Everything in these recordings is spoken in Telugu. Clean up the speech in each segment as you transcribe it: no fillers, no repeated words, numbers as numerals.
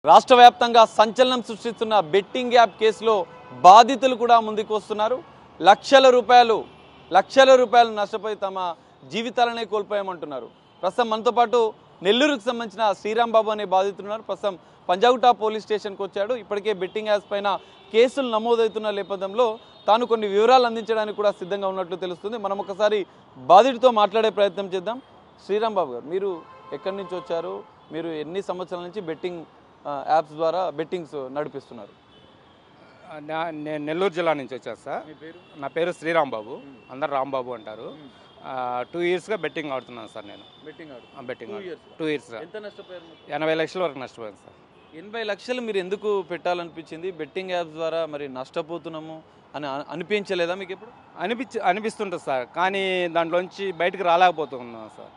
రాష్ట్ర వ్యాప్తంగా సంచలనం సృష్టిస్తున్న బెట్టింగ్ యాప్ కేసులో బాధితులు కూడా ముందుకు వస్తున్నారు. లక్షల రూపాయలు నష్టపోయి తమ జీవితాలనే కోల్పోయామంటున్నారు. ప్రస్తుతం మనతో పాటు నెల్లూరుకు సంబంధించిన శ్రీరామ్ బాబు అనే బాధితులు ఉన్నారు. ప్రస్తుతం పంజాగుట్ట పోలీస్ స్టేషన్కి వచ్చాడు. ఇప్పటికే బెట్టింగ్ యాప్స్ పైన కేసులు నమోదవుతున్న నేపథ్యంలో తాను కొన్ని వివరాలు అందించడానికి కూడా సిద్ధంగా ఉన్నట్లు తెలుస్తుంది. మనం ఒకసారి బాధితుడితో మాట్లాడే ప్రయత్నం చేద్దాం. శ్రీరామ్ బాబు గారు, మీరు ఎక్కడి నుంచి వచ్చారు? మీరు ఎన్ని సంవత్సరాల నుంచి బెట్టింగ్ యాప్స్ ద్వారా బెట్టింగ్స్ నడిపిస్తున్నారు? నేను నెల్లూరు జిల్లా నుంచి వచ్చాను సార్. నా పేరు శ్రీరామ్ బాబు, అందరు రాంబాబు అంటారు. 2 ఇయర్స్గా బెట్టింగ్ ఆడుతున్నాను సార్. నేను బెట్టింగ్ 2 ఇయర్స్. ఎంత నష్టపోయారు? 80 లక్షల వరకు నష్టపోయాను సార్. 80 లక్షలు మీరు ఎందుకు పెట్టాలనిపించింది? బెట్టింగ్ యాప్స్ ద్వారా మరి నష్టపోతున్నాము అని అనిపించలేదా మీకు? ఎప్పుడు అనిపిస్తుంటుంది సార్, కానీ దాంట్లోంచి బయటకు రాలేకపోతున్నాను సార్.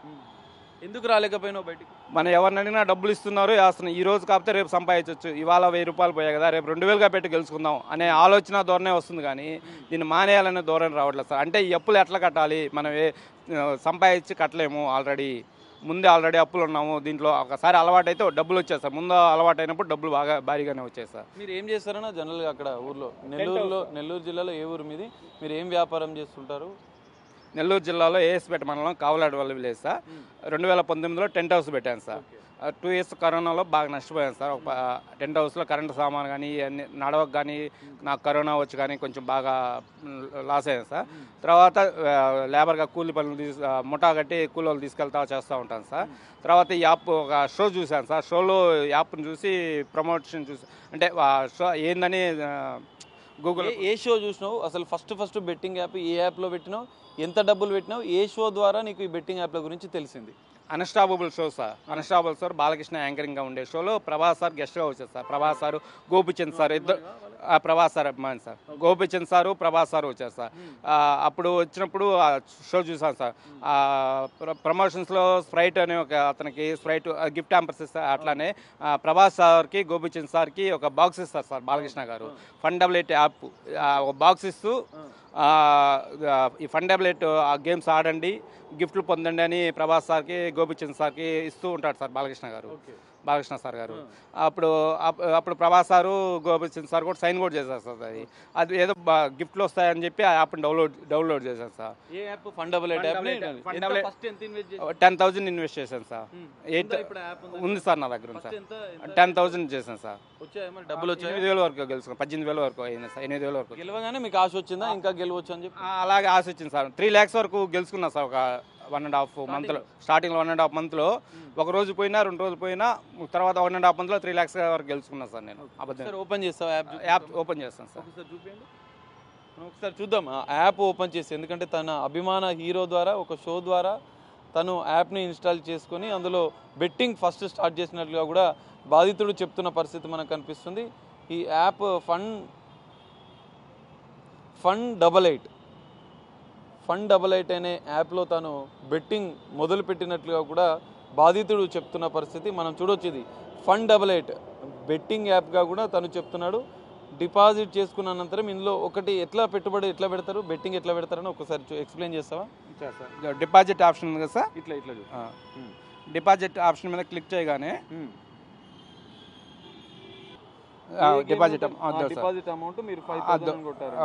ఎందుకు రాలేకపోయినావు బయటికి? మనం ఎవరిని అడిగినా డబ్బులు ఇస్తున్నారు, వేస్తున్నాం. ఈ రోజు కాకపోతే రేపు సంపాదించవచ్చు. ఇవాళ 1000 రూపాయలు పోయాయి కదా, రేపు 2000గా పెట్టి గెలుచుకుందాం అనే ఆలోచన ధోరణే వస్తుంది, కానీ దీన్ని మానేయాలనే ధోరణి రావట్లేదు సార్. అంటే ఈ అప్పులు ఎట్లా కట్టాలి, మనం సంపాదించి కట్టలేము. ఆల్రెడీ అప్పులు ఉన్నాము. దీంట్లో ఒకసారి అలవాటు అయితే డబ్బులు వచ్చాయి సార్. ముందు అలవాటు అయినప్పుడు డబ్బులు బాగా భారీగానే వచ్చాయి సార్. మీరు ఏం చేస్తారన్నా జనరల్గా అక్కడ ఊర్లో? నెల్లూరు జిల్లాలో ఏ ఊరు మీది? మీరు ఏం వ్యాపారం చేస్తుంటారు? నెల్లూరు జిల్లాలో ఏఎస్పేట మండలం కావలాడు వల్ల విలేజ్ సార్. 2019లో టెంట్ హౌస్ పెట్టాను సార్. 2 ఇయర్స్ కరోనాలో బాగా నష్టపోయాను సార్. ఒక టెంట్ హౌస్లో కరెంటు సామాను కానీ అన్ని నడవకు కానీ నాకు కరోనా వచ్చి కానీ కొంచెం బాగా లాస్ అయ్యాను సార్. తర్వాత లేబర్గా కూలి పనులు ముఠా కట్టి కూలీలు తీసుకెళ్తా చేస్తూ ఉంటాను సార్. తర్వాత ఈ యాప్ ఒక షో చూశాను సార్. షోలో యాప్ని చూసి ప్రమోషన్ చూసి, అంటే షో ఏందని గూగుల్. ఏ షో చూసినావు అసలు? ఫస్ట్ బెట్టింగ్ యాప్ ఏ యాప్లో పెట్టినావు? ఎంత డబ్బులు పెట్టినావు? ఏ షో ద్వారా నీకు ఈ బెట్టింగ్ యాప్ల గురించి తెలిసింది? Unstoppable show sir. Unstoppable sir Balakrishna యాంకరింగ్గా ఉండే షోలో ప్రభాస్ సార్ గెస్ట్గా వచ్చారు sir. Prabhas sir, Gopichand sir, ఇద్దరు. ప్రభాస్ సార్ అభిమాని sir. Gopichand sir, Prabhas sir వచ్చారు సార్. అప్పుడు వచ్చినప్పుడు షో చూసాను సార్. ప్రమోషన్స్లో స్ప్రైట్ అనే ఒక అతనికి స్ప్రైట్ గిఫ్ట్ హ్యాంపర్స్ ఇస్తారు. అట్లానే ప్రభాస్ సార్కి, గోపిచంద్ సార్కి ఒక బాక్స్ ఇస్తారు సార్ బాలకృష్ణ గారు. ఫండబులేట్ యాప్ ఒక బాక్స్ ఇస్తూ ఈ ఫండబులేట్ గేమ్స్ ఆడండి, గిఫ్ట్లు పొందండి అని ప్రభాస్ సార్కి, గోపిచంద్ సార్కి ఇస్తూ ఉంటాడు సార్ బాలకృష్ణ సార్ గారు. అప్పుడు ప్రభాస్ సారు, గోపిచంద్ సార్ కూడా సైన్ కూడా చేశారు సార్. అది ఏదో గిఫ్ట్లు వస్తాయని చెప్పి ఆ యాప్ని డౌన్లోడ్ చేశాను సార్. ఏ యాప్? ఫండబులేట్ యాప్. 10,000 ఇన్వెస్ట్ చేశాను సార్. ఉంది సార్, నా దగ్గర ఉంది సార్. 10,000 చేశాను సార్. డబ్బులు వచ్చాయి? 8,000 వరకు గెలుచుకున్నాను. 18,000 వరకు అయింది సార్. 8,000 వరకు గెలవగానే మీకు ఆశ వచ్చిందా ఇంకా గెలవచ్చు అని చెప్పి? అలాగే ఆశ వచ్చింది సార్. 3 lakhs వరకు గెలుచుకున్నా సార్. ఒక 1.5 monthలో, స్టార్టింగ్లో 1.5 monthలో ఒక రోజు పోయినా 2 రోజులు పోయినా, తర్వాత 1.5 monthలో 3 lakhs వరకు గెలుచుకున్నాను సార్. నేను ఓపెన్ చేస్తాను యాప్ ఓపెన్ చేస్తాను సార్. చూపించండి ఒకసారి చూద్దాం ఆ యాప్ ఓపెన్ చేసి. ఎందుకంటే తన అభిమాన హీరో ద్వారా ఒక షో ద్వారా తను యాప్ని ఇన్స్టాల్ చేసుకొని అందులో బెట్టింగ్ ఫస్ట్ స్టార్ట్ చేసినట్లుగా కూడా బాధితుడు చెప్తున్న పరిస్థితి మనకు కనిపిస్తుంది. ఈ యాప్ ఫన్ డబల్ ఎయిట్ అనే యాప్లో తను బెట్టింగ్ మొదలుపెట్టినట్లుగా కూడా బాధితుడు చెప్తున్న పరిస్థితి మనం చూడొచ్చు. ఇది ఫన్ డబల్ ఎయిట్ బెట్టింగ్ యాప్గా కూడా తను చెప్తున్నాడు. డిపాజిట్ చేసుకున్న అనంతరం ఇందులో ఒకటి పెట్టుబడి ఎట్లా పెడతారు, బెట్టింగ్ ఎట్లా పెడతారని ఒకసారి ఎక్స్ప్లెయిన్ చేస్తావా? డిపాజిట్ ఆప్షన్ ఉంది కదా సార్. ఇట్లా డిపాజిట్ ఆప్షన్ మీద క్లిక్ చేయగానే డిపాజిట్ అమౌంట్ మీరు 5,000 కొట్టారు.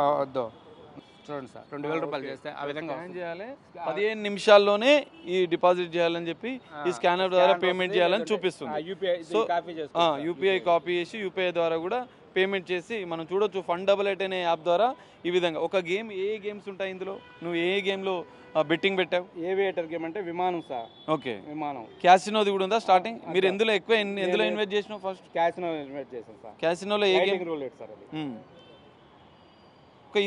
చూడండి సార్, 2,000 రూపాయలు చేస్తే ఆ విధంగా చేయాలి. 15 నిమిషాల్లోనే ఈ డిపాజిట్ చేయాలని చెప్పి ఈ స్కానర్ ద్వారా పేమెంట్ చేయాలని చూపిస్తుంది. సో యూపీఐ కాపీ చేసి యూపీఐ ద్వారా కూడా పేమెంట్ చేసి మనం చూడొచ్చు. ఫన్ డబల్ ఎయిట్ అనే యాప్ ద్వారా ఈ విధంగా ఒక గేమ్. ఏ గేమ్స్ ఉంటాయి ఇందులో? నువ్వు ఏ గేమ్లో బెట్టింగ్ పెట్టావు? ఏవియేటర్ గేమ్ అంటే విమానం సార్. ఓకే, విమానం. క్యాసినోది కూడా ఉందా స్టార్టింగ్? మీరు ఎందులో ఇన్వెస్ట్ చేసినావు? ఫస్ట్ క్యాసినో ఇన్వెస్ట్ చేసాను సార్. క్యాసినోలో ఏ గేమ్? రూలెట్ సార్ అది.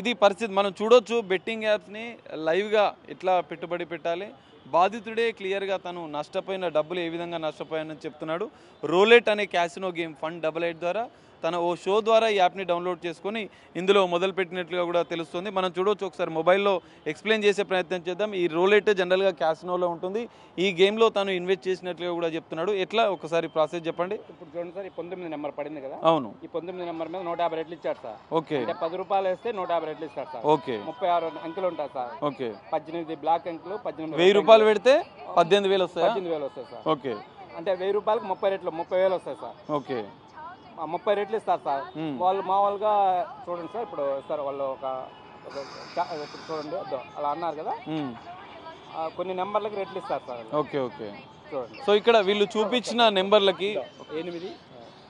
ఇది పరిస్థితి మనం చూడొచ్చు. బెట్టింగ్ యాప్స్ని లైవ్గా ఎట్లా పెట్టుబడి పెట్టాలి. బాధితుడే క్లియర్గా తను నష్టపోయిన డబ్బులు ఏ విధంగా నష్టపోయానని చెప్తున్నాడు. రూలెట్ అనే casino game fun double eight ద్వారా తన ఓ షో ద్వారా ఈ యాప్ని డౌన్లోడ్ చేసుకొని ఇందులో మొదలుపెట్టినట్లుగా కూడా తెలుస్తుంది. మనం చూడవచ్చు. ఒకసారి మొబైల్లో ఎక్స్ప్లెయిన్ చేసే ప్రయత్నం చేద్దాం. ఈ రూలెట్ జనరల్గా క్యాసినోలో ఉంటుంది. ఈ గేమ్లో తను ఇన్వెస్ట్ చేసినట్లుగా కూడా చెప్తున్నాడు. ఎట్లా ఒకసారి ప్రాసెస్ చెప్పండి. ఇప్పుడు చూడండి సార్, ఈ 19 నెంబర్ పడింది కదా. అవును, ఈ 19 నెంబర్ మీద 150 రెట్లు ఇచ్చాడు సార్. ఓకే, 10 రూపాయలు వేస్తే 150 రెట్లు ఇస్తాడు సార్. ఓకే, 36 అంకెలు ఉంటాయి సార్. ఓకే, 18 బ్లాక్ అంకెలు. 1000 రూపాయలు పెడితే 18,000 వస్తాయి. 18,000 వస్తాయి సార్. ఓకే, అంటే 1000 రూపాయలకు 30 రెట్లు 30,000 వస్తాయి సార్. ఓకే, 30 రెట్లు ఇస్తారు సార్. వాళ్ళు మామూలుగా చూడండి సార్, ఇప్పుడు సార్ వాళ్ళు ఇప్పుడు చూడండి అలా అన్నారు కదా, కొన్ని నెంబర్లకి రెట్లు ఇస్తారు సార్. Okay okay. చూడండి, సో ఇక్కడ వీళ్ళు చూపించిన నెంబర్లకి 8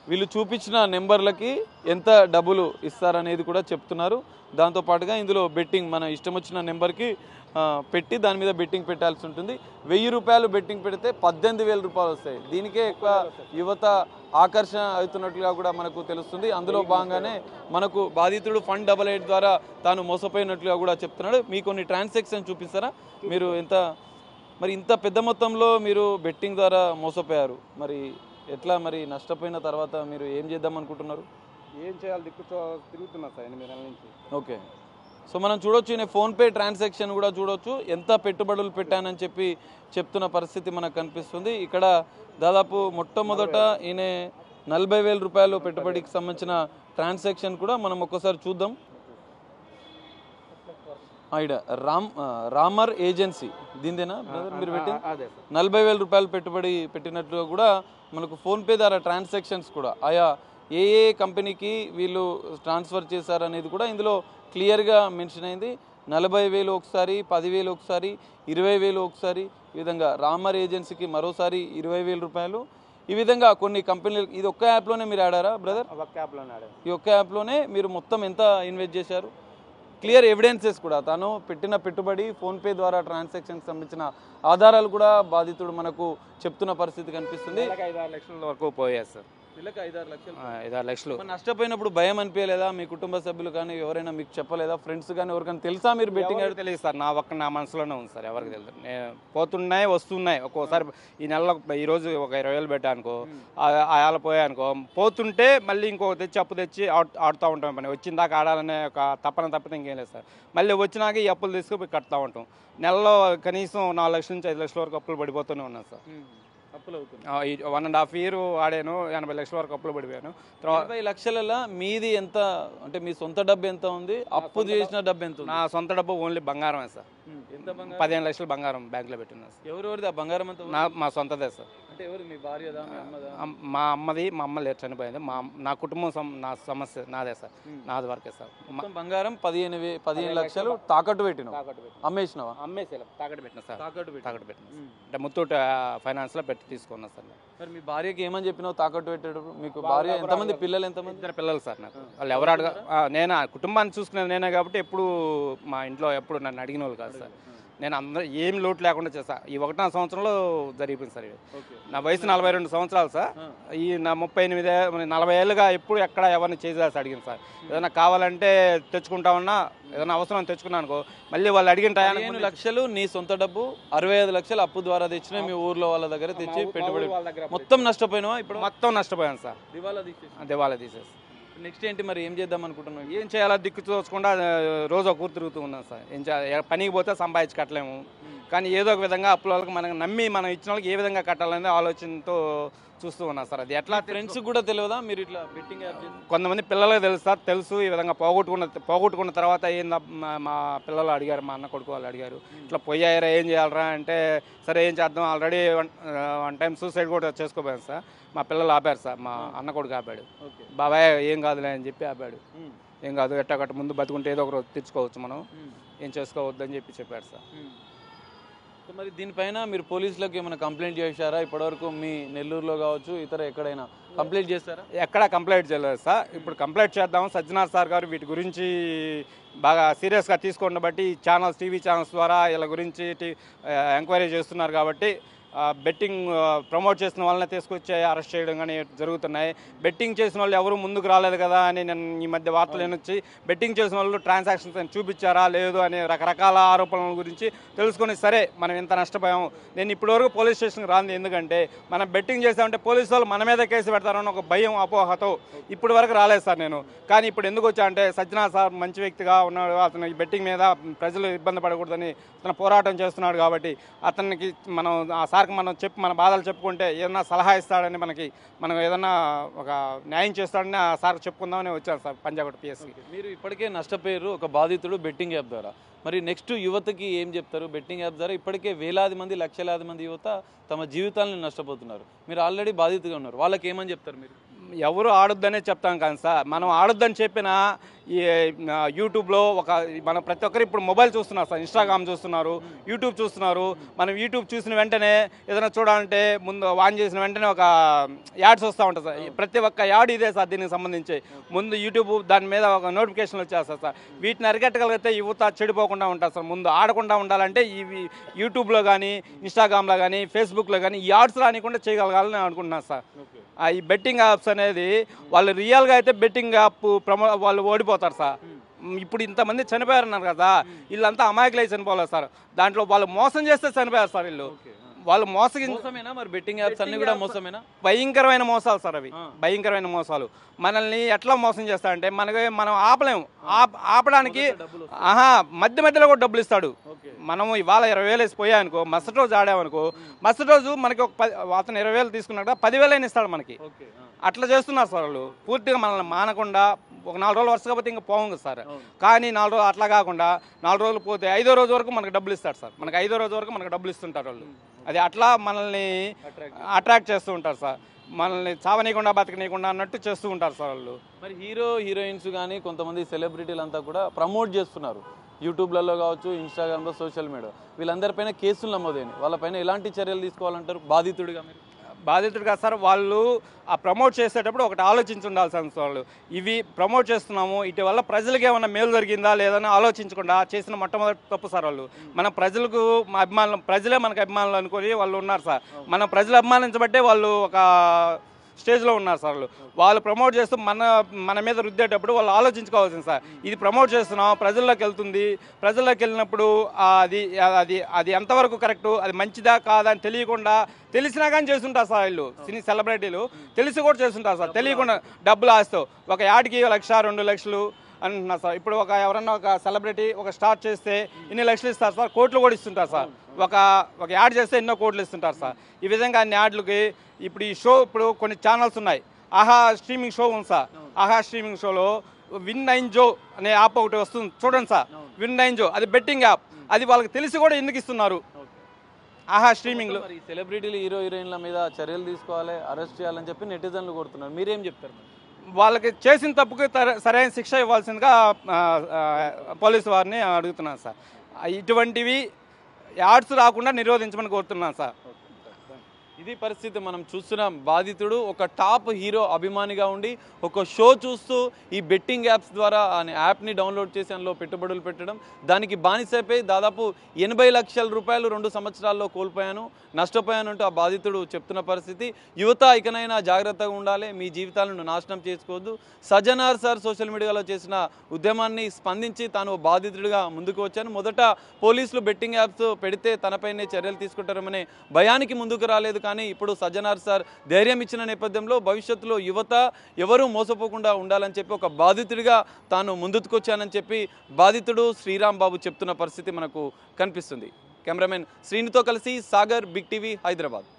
వీళ్ళు చూపించిన నెంబర్లకి ఎంత డబ్బులు ఇస్తారనేది కూడా చెప్తున్నారు. దాంతోపాటుగా ఇందులో బెట్టింగ్ మన ఇష్టం వచ్చిన నెంబర్కి పెట్టి దాని మీద బెట్టింగ్ పెట్టాల్సి ఉంటుంది. 1000 రూపాయలు బెట్టింగ్ పెడితే 18,000 రూపాయలు వస్తాయి. దీనికే ఎక్కువ యువత ఆకర్షణ అవుతున్నట్లుగా కూడా మనకు తెలుస్తుంది. అందులో భాగంగానే మనకు బాధితుడు ఫండ్ 88 ద్వారా తాను మోసపోయినట్లుగా కూడా చెప్తున్నాడు. మీ కొన్ని ట్రాన్సాక్షన్ చూపిస్తారా? మీరు మరి ఇంత పెద్ద మొత్తంలో మీరు బెట్టింగ్ ద్వారా మోసపోయారు, మరి ఎట్లా, మరి నష్టపోయిన తర్వాత మీరు ఏం చేద్దాం అనుకుంటున్నారు? ఏం చేయాలి, తిరుగుతున్నా సార్ 8 నెలల నుంచి. ఓకే. సో మనం చూడొచ్చు, ఈయన ఫోన్పే ట్రాన్సాక్షన్ కూడా చూడొచ్చు, ఎంత పెట్టుబడులు పెట్టానని చెప్తున్న పరిస్థితి మనకు కనిపిస్తుంది. ఇక్కడ దాదాపు మొట్టమొదట ఈయన 40,000 రూపాయలు పెట్టుబడికి సంబంధించిన ట్రాన్సాక్షన్ కూడా మనం ఒక్కసారి చూద్దాం. ఇక్కడ రామర్ ఏజెన్సీ దీనిదేనా మీరు పెట్టింది? 40,000 రూపాయలు పెట్టుబడి పెట్టినట్లుగా కూడా మనకు ఫోన్పే ద్వారా ట్రాన్సాక్షన్స్ కూడా ఆయా ఏ కంపెనీకి వీళ్ళు ట్రాన్స్ఫర్ చేశారనేది కూడా ఇందులో క్లియర్గా మెన్షన్ అయింది. 40,000 ఒకసారి, 10,000 ఒకసారి, 20,000 ఒకసారి, ఈ విధంగా రామర్ ఏజెన్సీకి మరోసారి 20,000 రూపాయలు. ఈ విధంగా కొన్ని కంపెనీలు. ఇది ఒక్క యాప్లోనే మీరు ఆడారా బ్రదర్? ఒక్క యాప్లోనే ఆడారు. ఈ ఒక్క యాప్లోనే మీరు మొత్తం ఎంత ఇన్వెస్ట్ చేశారు? క్లియర్ ఎవిడెన్సెస్ కూడా, తాను పెట్టిన పెట్టుబడి ఫోన్పే ద్వారా ట్రాన్సాక్షన్కి సంబంధించిన ఆధారాలు కూడా బాధితుడు మనకు చెప్తున్న పరిస్థితి కనిపిస్తుంది. 5-6 లక్షల వరకు పోయారు సార్. 5-6 లక్షలు. నష్టపోయినప్పుడు భయం అనిపించలేదా? మీ కుటుంబ సభ్యులు కానీ ఎవరైనా మీకు చెప్పలేదా? ఫ్రెండ్స్ కానీ ఎవరికైనా తెలుసా మీరు బెట్టింగ్? తెలియదు సార్, నా మనసులోనే ఉంది సార్, ఎవరికి తెలియదు. నేను పోతున్నాయి వస్తున్నాయి, ఒక్కోసారి ఈ నెలలో ఈరోజు ఒక 20,000 పెట్టానుకో, ఆయాల పోయానుకో, పోతుంటే మళ్ళీ ఇంకో అప్పు తెచ్చి ఆడుతూ ఉంటాం. పని వచ్చిన దాకా ఆడాలనే ఒక తప్పితే ఇంకేం లేదు సార్. మళ్ళీ వచ్చినాక ఈ అప్పులు తీసుకుపోయి కడుతూ ఉంటాం. నెలలో కనీసం 4 లక్షల నుంచి 5 లక్షల వరకు అప్పులు పడిపోతూనే ఉన్నాను సార్. 1.5 year ఆడాను, 80 లక్షల వరకు అప్పులు పడిపోయాను. 80 లక్షల మీది ఎంత, అంటే మీ సొంత డబ్బు ఎంత ఉంది, అప్పు చేసిన డబ్బు ఎంత? నా సొంత డబ్బు ఓన్లీ బంగారమే సార్. 15 లక్షలు బంగారం బ్యాంకులో పెట్టినా సార్. ఎవరెవరిది ఆ బంగారం అంతా? మా సొంతదే సార్. అంటే ఎవరు, మీ భార్యదా, మీ అమ్మదా? మా అమ్మది. మా అమ్మ లేరు, చనిపోయింది. నా కుటుంబం నా సమస్య నాదే సార్, నాది వరకే సార్. బంగారం 15 లక్షలు తాకట్టు పెట్టిన, అమ్మేసినావా? అమ్మేసి తాకట్టు పెట్టిన సార్. తాకట్టు పెట్టిన అంటే ముత్తూట్ ఫైనాన్స్ లో పెట్టి తీసుకున్నా సార్. మరి మీ భార్యకి ఏమని చెప్పినావు తాకట్టు పెట్టాడు? మీకు భార్య ఎంతమంది పిల్లలు? ఎంతమంది? 2 పిల్లలు సార్ నాకు. వాళ్ళు ఎవరు నేను కుటుంబాన్ని చూసుకునేది నేనే కాబట్టి ఎప్పుడు మా ఇంట్లో ఎప్పుడు నన్ను అడిగిన వాళ్ళు కాదు సార్. నేను అందరూ ఏం లోటు లేకుండా చేస్తా. ఈ 1వ సంవత్సరంలో జరిగిపోయింది సార్. నా వయసు 42 సంవత్సరాలు సార్. ఈ నా 40 ఏళ్ళుగా ఎప్పుడు ఎక్కడ ఎవరిని చేసేసి అడిగింది సార్. ఏదైనా కావాలంటే తెచ్చుకుంటామన్నా, ఏదైనా అవసరం తెచ్చుకున్నాను అనుకో, మళ్ళీ వాళ్ళు అడిగిన 15 లక్షలు నీ సొంత డబ్బు, 65 లక్షలు అప్పు ద్వారా తెచ్చిన మీ ఊర్లో వాళ్ళ దగ్గర తెచ్చి పెట్టుబడి మొత్తం నష్టపోయినావా? ఇప్పుడు మొత్తం నష్టపోయాను సార్. దివాలా తీసేసి. నెక్స్ట్ ఏంటి మరి, ఏం చేద్దాం అనుకుంటున్నాం? ఏం చేయాలో దిక్కు చూడకుండా రోజు ఒక ఊరు తిరుగుతూ ఉన్నాం సార్. ఏం చేయాలి, పనికి పోతే సంపాదించి కట్టలేము, కానీ ఏదో ఒక విధంగా అప్పుల వాళ్ళకి మనం నమ్మి మనం ఇచ్చిన వాళ్ళకి ఏ విధంగా కట్టాలనేది ఆలోచనతో చూస్తూ ఉన్నా సార్. అది ఎట్లా ఫ్రెండ్స్ కూడా తెలియదా మీరు ఇట్లా బెట్టింగ్ యాప్? కొంతమంది పిల్లలకు తెలుసు సార్, తెలుసు ఈ విధంగా పోగొట్టుకున్న తర్వాత ఏందా మా పిల్లలు అడిగారు, మా అన్న కొడుకు వాళ్ళు అడిగారు, ఇట్లా పోయారా ఏం చేయాలరా అంటే, సరే ఏం చేద్దాం, ఆల్రెడీ 1 టైం సూసైడ్ కూడా చేసుకోపోయాను సార్. మా పిల్లలు ఆపారు సార్, మా అన్న కొడుకు ఆపాడు. బాబాయ్ ఏం కాదులే అని చెప్పి ఆపాడు. ఏం కాదు, ఎట్టగట్ట ముందు బతుకుంటే ఏదో ఒకటి తెచ్చుకోవచ్చు, మనం ఏం చేసుకోవద్దు అని చెప్పాడు సార్. మరి దీనిపైన మీరు పోలీసులకు ఏమైనా కంప్లైంట్ చేశారా ఇప్పటివరకు? మీ నెల్లూరులో కావచ్చు, ఇతర ఎక్కడైనా కంప్లైంట్ చేస్తారా? ఎక్కడా కంప్లైంట్ చేయలేదు సార్. ఇప్పుడు కంప్లైంట్ చేద్దాం. సజ్జనార్ సార్ గారు వీటి గురించి బాగా సీరియస్గా తీసుకోండి బట్టి ఛానల్స్, టీవీ ఛానల్స్ ద్వారా వీళ్ళ గురించి ఎంక్వైరీ చేస్తున్నారు కాబట్టి బెట్టింగ్ ప్రమోట్ చేసిన వాళ్ళని తీసుకొచ్చి అరెస్ట్ చేయడం కానీ జరుగుతున్నాయి. బెట్టింగ్ చేసిన వాళ్ళు ఎవరు ముందుకు రాలేదు కదా అని నేను ఈ మధ్య వార్తలు వచ్చి, బెట్టింగ్ చేసిన వాళ్ళు ట్రాన్సాక్షన్స్ చూపించారా లేదు అనే రకరకాల ఆరోపణల గురించి తెలుసుకొని, సరే మనం ఎంత నష్టపోయాము. నేను ఇప్పటివరకు పోలీస్ స్టేషన్కి రాంది ఎందుకంటే, మనం బెట్టింగ్ చేసామంటే పోలీసు వాళ్ళు మన మీద కేసు పెడతారని ఒక భయం, అపోహతో ఇప్పటి వరకు రాలేదు సార్ నేను. కానీ ఇప్పుడు ఎందుకు వచ్చా అంటే, సజ్జనార్ సార్ మంచి వ్యక్తిగా ఉన్నాడు, అతను ఈ బెట్టింగ్ మీద ప్రజలు ఇబ్బంది పడకూడదని అతను పోరాటం చేస్తున్నాడు కాబట్టి, అతనికి మనం ఆ సార్కి మనం మన బాధలు చెప్పుకుంటే ఏదన్నా సలహా ఇస్తాడని, మనం ఏదన్నా ఒక న్యాయం చేస్తాడని ఆ సార్ చెప్పుకుందామని వచ్చారు సార్ పంజాగుట్ట పిఎస్కి. మీరు ఇప్పటికే నష్టపోయారు ఒక బాధితుడు బెట్టింగ్ యాప్ ద్వారా. మరి నెక్స్ట్ యువతకి ఏం చెప్తారు? బెట్టింగ్ యాప్ ద్వారా ఇప్పటికే వేలాది మంది, లక్షలాది మంది యువత తమ జీవితాలను నష్టపోతున్నారు. మీరు ఆల్రెడీ బాధితుగా ఉన్నారు, వాళ్ళకి ఏమని చెప్తారు మీరు? ఎవరు ఆడొద్దనే చెప్తాం కానీ సార్, మనం ఆడొద్దని చెప్పిన ఈ యూట్యూబ్లో మన ప్రతి ఒక్కరు ఇప్పుడు మొబైల్ చూస్తున్నారు సార్, ఇన్స్టాగ్రామ్ చూస్తున్నారు, యూట్యూబ్ చూస్తున్నారు. మనం యూట్యూబ్ చూసిన వెంటనే ఏదైనా చూడాలంటే ముందు ఆన్ చేసిన వెంటనే ఒక యాడ్స్ వస్తూ ఉంటుంది సార్. ప్రతి ఒక్క యాడ్ ఇదే సార్. దీనికి సంబంధించి ముందు యూట్యూబ్ దాని మీద ఒక నోటిఫికేషన్ వచ్చేస్తారు సార్. వీటిని అరికట్టగలిగితే యువత చెడిపోకుండా ఉంటారు సార్. ముందు ఆడకుండా ఉండాలంటే ఇవి యూట్యూబ్లో కానీ, ఇన్స్టాగ్రామ్లో కానీ, ఫేస్బుక్లో కానీ ఈ యాడ్స్ రానికుండా చేయగలగాలని నేను అనుకుంటున్నాను సార్. ఈ బెట్టింగ్ యాప్స్ అనేది వాళ్ళు రియల్గా అయితే బెట్టింగ్ యాప్ వాళ్ళు ఓడిపోతారు సార్. ఇప్పుడు ఇంతమంది చనిపోయారన్నారు కదా, వీళ్ళంతా అమాయకులై చనిపోలేదు సార్. దాంట్లో వాళ్ళు మోసం చేస్తే చనిపోయారు సార్. వాళ్ళు మోసమేనా మరి? బెట్టింగ్ యాప్స్ అన్ని కూడా మోసమేనా? భయంకరమైన మోసాలు సార్ అవి. భయంకరమైన మోసాలు. మనల్ని ఎట్లా మోసం చేస్తాడంటే మనం ఆపలేము. ఆపడానికి మధ్యలో కూడా డబ్బులు ఇస్తాడు. మనము ఇవాళ 20,000 వేసి పోయానుకో, మరుసటి రోజు ఆడామనుకో, మరుసటి రోజు మనకి అతను 20,000 తీసుకున్నాక 10,000 ఇస్తాడు మనకి. అట్లా చేస్తున్నారు సార్ వాళ్ళు. పూర్తిగా మనల్ని మానకుండా ఒక 4 రోజులు వరుస కాబట్టి ఇంకా పోవం కదా సార్. కానీ 4 రోజులు అట్లా కాకుండా 4 రోజులు పోతే 5వ రోజు వరకు మనకు డబ్బులు ఇస్తాడు సార్. మనకి 5వ రోజు వరకు మనకు డబ్బులు ఇస్తుంటారు వాళ్ళు. అది అట్లా మనల్ని అట్రాక్ట్ చేస్తూ ఉంటారు సార్. మనల్ని చావనీయకుండా బతకనీయకుండా అన్నట్టు చేస్తూ ఉంటారు సార్ వాళ్ళు. మరి హీరోయిన్స్ కానీ కొంతమంది సెలబ్రిటీలు అంతా కూడా ప్రమోట్ చేస్తున్నారు యూట్యూబ్లలో కావచ్చు, ఇన్స్టాగ్రామ్లో, సోషల్ మీడియా. వీళ్ళందరిపైన కేసులు నమోదైనాయి. వాళ్ళపైన ఎలాంటి చర్యలు తీసుకోవాలంటారు బాధితుడిగా మీరు? బాధితుడిగా సార్ వాళ్ళు ఆ ప్రమోట్ చేసేటప్పుడు ఒకటి ఆలోచించి ఉండాల్సిన వాళ్ళు. ఇవి ప్రమోట్ చేస్తున్నాము, ఇటు వల్ల ప్రజలకు ఏమైనా మేలు జరిగిందా లేదని ఆలోచించకుండా చేసిన మొట్టమొదటి తప్పు సార్ వాళ్ళు. మన ప్రజలకు అభిమానులు, ప్రజలే మనకు అభిమానులు అనుకొని వాళ్ళు ఉన్నారు సార్. మన ప్రజలు అభిమానించబట్టే వాళ్ళు ఒక స్టేజ్లో ఉన్నారు సార్. వాళ్ళు ప్రమోట్ చేస్తూ మన మీద రుద్దేటప్పుడు వాళ్ళు ఆలోచించుకోవాల్సింది సార్. ఇది ప్రమోట్ చేస్తున్నాం, ప్రజల్లోకి వెళ్తుంది, ప్రజల్లోకి వెళ్ళినప్పుడు అది అది అది ఎంతవరకు కరెక్టు, అది మంచిదా కాదా అని తెలియకుండా, తెలిసినా కానీ చేస్తుంటారు సార్ వీళ్ళు. సినీ సెలబ్రిటీలు తెలిసి కూడా చేస్తుంటారు సార్. తెలియకుండా డబ్బులు ఆస్తూ ఒక యాడ్కి 1,00,000 2 లక్షలు అంటున్నారు సార్. ఇప్పుడు ఎవరన్నా ఒక సెలబ్రిటీ ఒక స్టార్ట్ చేస్తే ఇన్ని లక్షలు ఇస్తారు సార్, కోట్లు కూడా ఇస్తుంటారు సార్. ఒక యాడ్ చేస్తే ఎన్నో కోట్లు ఇస్తుంటారు సార్. ఈ విధంగా అన్ని యాడ్లకి ఇప్పుడు ఈ షో, ఇప్పుడు కొన్ని ఛానల్స్ ఉన్నాయి. ఆహా స్ట్రీమింగ్ షో ఉంది సార్. ఆహా స్ట్రీమింగ్ షోలో విన్9జో అనే యాప్ ఒకటి వస్తుంది చూడండి సార్. విన్9జో అది బెట్టింగ్ యాప్. అది వాళ్ళకి తెలిసి కూడా ఎందుకు ఇస్తున్నారు? ఆహా స్ట్రీమింగ్లో సెలబ్రిటీలు, హీరోయిన్ల మీద చర్యలు తీసుకోవాలి, అరెస్ట్ చేయాలని చెప్పి నెటిజన్లు కోరుతున్నారు. మీరేం చెప్తారు? వాళ్ళకి చేసిన తప్పుకి సరైన శిక్ష ఇవ్వాల్సిందిగా పోలీసు వారిని అడుగుతున్నాను సార్. ఇటువంటివి యాడ్స్ రాకుండా నిరోధించమని కోరుతున్నాను సార్. ఇది పరిస్థితి. మనం చూస్తున్నాం, బాధితుడు ఒక టాప్ హీరో అభిమానిగా ఉండి ఒక షో చూస్తూ ఈ బెట్టింగ్ యాప్స్ ద్వారా ఆ యాప్ని డౌన్లోడ్ చేసి అందులో పెట్టుబడులు పెట్టడం, దానికి బానిసైపోయి దాదాపు 80 లక్షల రూపాయలు 2 సంవత్సరాల్లో కోల్పోయాను, నష్టపోయాను అంటూ ఆ బాధితుడు చెప్తున్న పరిస్థితి. యువత ఇకనైనా జాగ్రత్తగా ఉండాలి, మీ జీవితాలను నాశనం చేసుకోవద్దు. సజ్జనార్ సార్ సోషల్ మీడియాలో చేసిన ఉద్యమాన్ని స్పందించి తాను బాధితుడిగా ముందుకు వచ్చాను. మొదట పోలీసులు బెట్టింగ్ యాప్స్ పెడితే తనపైనే చర్యలు తీసుకుంటారనే భయానికి ముందుకు రాలేదు. కానీ ఇప్పుడు సజ్జనార్ సార్ ధైర్యం ఇచ్చిన నేపథ్యంలో భవిష్యత్తులో యువత ఎవరూ మోసపోకుండా ఉండాలని చెప్పి ఒక బాధితుడిగా తాను ముందుకొచ్చానని చెప్పి బాధితుడు శ్రీరామ్ బాబు చెప్తున్న పరిస్థితి మనకు కనిపిస్తుంది. కెమెరామెన్ శ్రీనితో కలిసి సాగర్, బిగ్ టీవీ, హైదరాబాద్.